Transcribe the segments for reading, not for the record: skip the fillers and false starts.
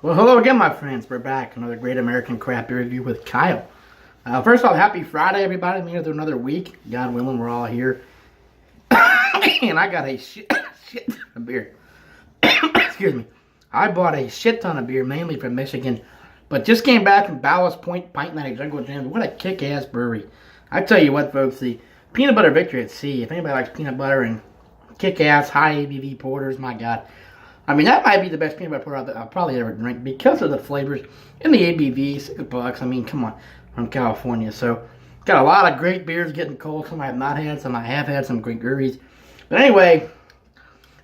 Well, hello again, my friends. We're back. Another great American craft beer review with Kyle. First off, happy Friday, everybody. Made it through another week. God willing, we're all here. And I got a shit ton of beer. Excuse me. I bought a shit ton of beer, mainly from Michigan. But just came back from Ballast Point Pint Night at Jungle Jam. What a kick-ass brewery. I tell you what, folks, the Peanut Butter Victory at Sea. If anybody likes peanut butter and kick-ass, high ABV porters, my God. I mean, that might be the best peanut butter porter I'll probably ever drink because of the flavors and the ABV, $6. I mean, come on, from California. So, got a lot of great beers getting cold. Some I have not had, some I have had, some great breweries. But anyway,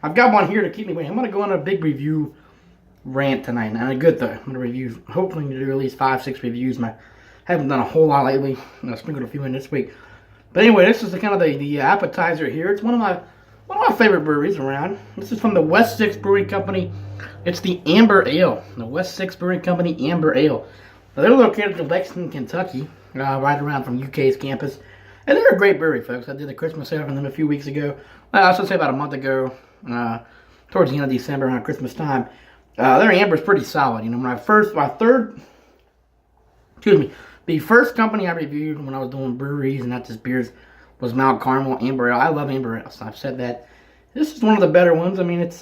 I've got one here to keep me waiting. I'm going to go on a big review rant tonight. And a good thing. I'm going to review, hopefully, do at least 5-6 reviews. I haven't done a whole lot lately. I sprinkled a few in this week. But anyway, this is the appetizer here. It's one of my favorite breweries around. This is from the West 6 Brewing Company. It's the Amber Ale. The West 6 Brewing Company Amber Ale. Now, they're located in Lexington, Kentucky, right around from UK's campus. And they're a great brewery, folks. I did a Christmas sale from them a few weeks ago. I should say about a month ago, towards the end of December, around Christmas time. Their Amber is pretty solid. You know, the first company I reviewed when I was doing breweries and not just beers was Mount Carmel Amber Ale. I love Amber Ale, so I've said that. This is one of the better ones. I mean, it's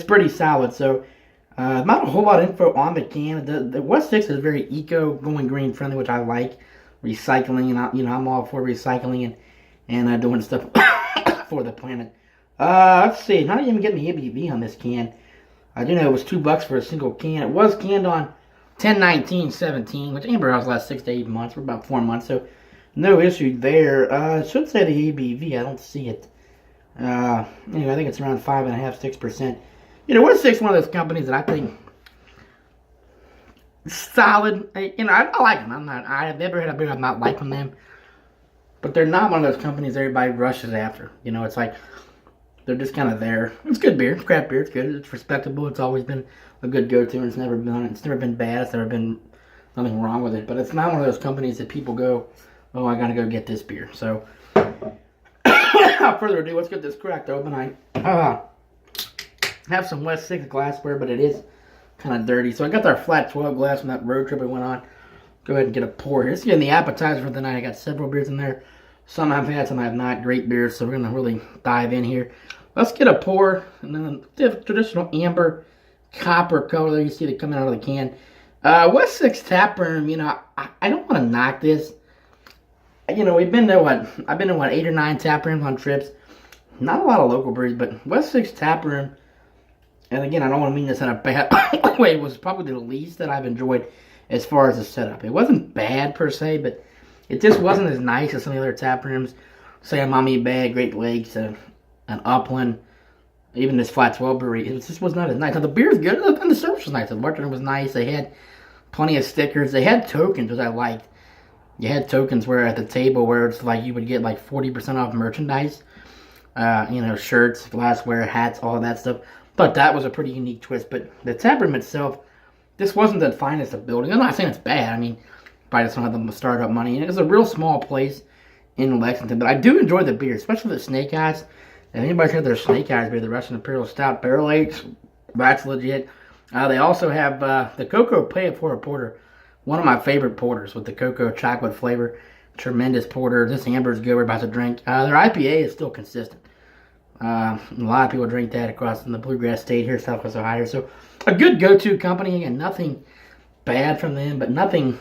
pretty solid. So, not a whole lot of info on the can. The West 6 is very eco, going green friendly, which I like. Recycling, and I'm all for recycling and doing stuff for the planet. Let's see, not even getting the ABV on this can. I do know it was $2 for a single can. It was canned on 10/19/17, which Amber Ale's last 6 to 8 months. We're about 4 months, so no issue there. It should say the ABV. I don't see it. Anyway, I think it's around 5.5%, 6%. You know, West 6 one of those companies that I think solid. I like them. I've never had a beer I've not liked from them. But they're not one of those companies everybody rushes after. You know, it's like they're just kind of there. It's good beer. It's craft beer. It's good. It's respectable. It's always been a good go-to, and it's never been bad. It's never been nothing wrong with it. But it's not one of those companies that people go, oh, I gotta go get this beer. So, without further ado, let's get this cracked open. I have some West 6 glassware, but it is kind of dirty. So I got our flat 12 glass from that road trip we went on. Go ahead and get a pour here. This is getting the appetizer for the night. I got several beers in there. Some I've had, some I have not. Great beers, so we're going to really dive in here. Let's get a pour. And then the traditional amber copper color you see that coming out of the can. West 6 tap room, I don't want to knock this. We've been to I've been to 8 or 9 tap rooms on trips. Not a lot of local breweries, but West 6 tap room, and again, I don't want to mean this in a bad way, was probably the least that I've enjoyed as far as the setup. It wasn't bad per se, but it just wasn't as nice as some of the other tap rooms. Say a Mommy Bag, Great Lakes, an Upland, even this Flat 12 brewery. It just was not as nice. Now, the beer's good, and the service was nice. The bartender was nice. They had plenty of stickers. They had tokens, which I liked. You had tokens where at the table where it's like you would get like 40% off merchandise. Shirts, glassware, hats, all of that stuff. Thought that was a pretty unique twist. But the tap room itself, this wasn't the finest of buildings. I'm not saying it's bad. I mean, probably just don't have the startup money. And it was a real small place in Lexington. But I do enjoy the beer, especially the Snake Eyes. If anybody's had their Snake Eyes beer, the Russian Imperial Stout Barrel Aged, that's legit. They also have the Cocoa Pay It For a Porter. One of my favorite porters with the cocoa chocolate flavor. Tremendous porter. This amber's good. We're about to drink. Their IPA is still consistent. A lot of people drink that across in the Bluegrass State here, Southwest Ohio. So, a good go-to company. And nothing bad from them, but nothing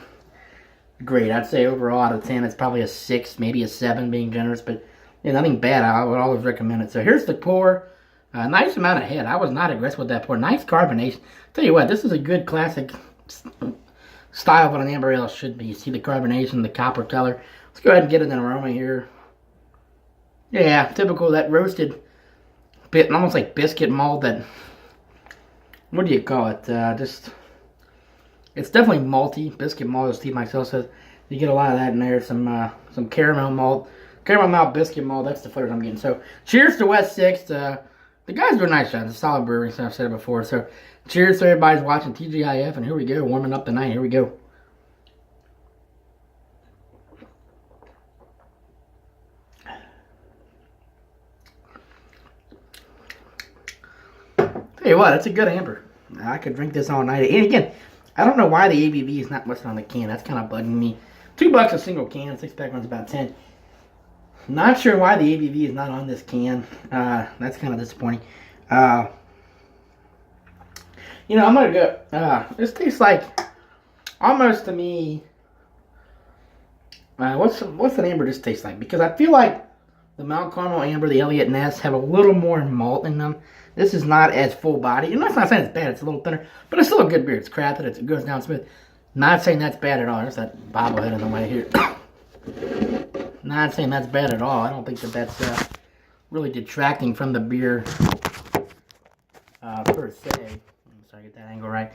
great. I'd say overall out of 10, it's probably a 6, maybe a 7, being generous. But nothing bad. I would always recommend it. So, here's the pour. Nice amount of head. I was not aggressive with that pour. Nice carbonation. Tell you what, this is a good classic style of what an amber ale should be. You see the carbonation, the copper color. Let's go ahead and get an aroma here. Yeah, typical that roasted bit, almost like biscuit malt. That, what do you call it? It's definitely malty. Biscuit malt, as Steve Mixell says. You get a lot of that in there. Some caramel malt, biscuit malt. That's the flavors I'm getting. So, cheers to West 6. The guys do a nice job. It's a solid brewery, so I've said it before. So, cheers to everybody's watching TGIF, and here we go, warming up the night. Here we go. Tell you what, that's a good amber. I could drink this all night. And again, I don't know why the ABV is not listed on the can. That's kind of bugging me. $2 a single can. 6-pack one's about 10. Not sure why the ABV is not on this can. That's kind of disappointing. You know, I'm gonna go. This tastes like almost to me. What's an amber just taste like? Because I feel like the Mount Carmel Amber, the Elliott Ness have a little more malt in them. This is not as full body. And that's not saying it's bad. It's a little thinner, but it's still a good beer. It's crafted. It goes down smooth. Not saying that's bad at all. There's that bobblehead in the way here. Not saying that's bad at all. I don't think that that's really detracting from the beer per se. Sorry, get that angle right.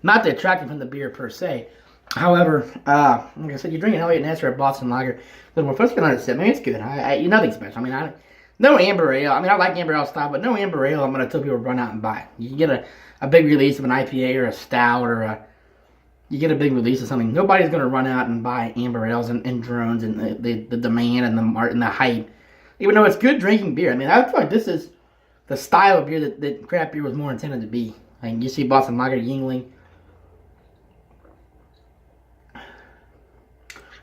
Not detracting from the beer per se. However, like I said, you drink an Elliott Ness or a Boston Lager, a little more. First, get on a sip. I mean, it's good. Nothing special. I mean, no amber ale. I mean, I like amber ale style, but no amber ale I'm going to tell people to run out and buy. You can get a big release of an IPA or a stout or you get a big release of something. Nobody's going to run out and buy amber ales and drones and the demand and the hype. Even though it's good drinking beer. I mean, I feel like this is the style of beer that craft beer was more intended to be. Like you see Boston Lager, Yingling.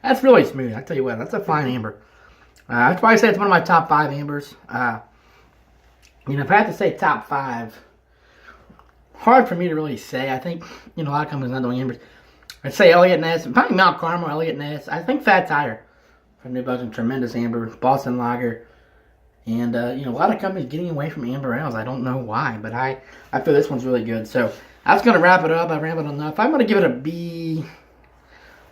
That's really smooth. I tell you what, that's a fine amber. I'd probably say it's one of my top 5 ambers. You know, if I had to say top 5, hard for me to really say. I think, you know, a lot of companies not doing ambers. I'd say Elliott Ness, probably Mount Carmel, Elliott Ness. I think Fat Tire from New Belgium, tremendous amber. Boston Lager. And, you know, a lot of companies getting away from amber ales. I don't know why, but I feel this one's really good. So, that's going to wrap it up. I've rambled enough. I'm going to give it a B+.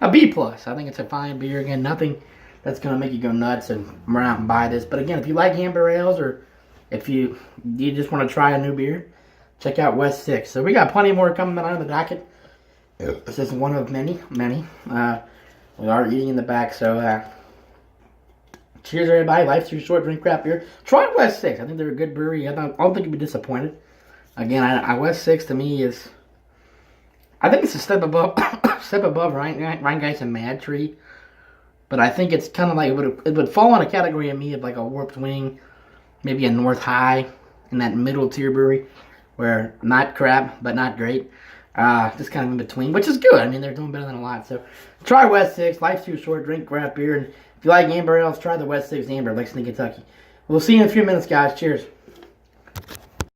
I think it's a fine beer. Again, nothing that's going to make you go nuts and run out and buy this. But again, if you like amber ales or if you just want to try a new beer, check out West 6. So we got plenty more coming on the docket. This is one of many. We are eating in the back. So cheers, everybody. Life's too short. Drink craft beer. Try West 6. I think they're a good brewery. I don't think you'll be disappointed. Again, West 6 to me is... I think it's a step above Rheingeist and Mad Tree. But I think it's kind of like, it would fall in a category of me of like a Warped Wing, maybe a North High, in that middle tier brewery, where not crap, but not great. Just kind of in between, which is good. I mean, they're doing better than a lot. So try West 6. Life's too short. Drink craft beer. And if you like amber ales, try the West 6 Amber, Lexington, Kentucky. We'll see you in a few minutes, guys. Cheers.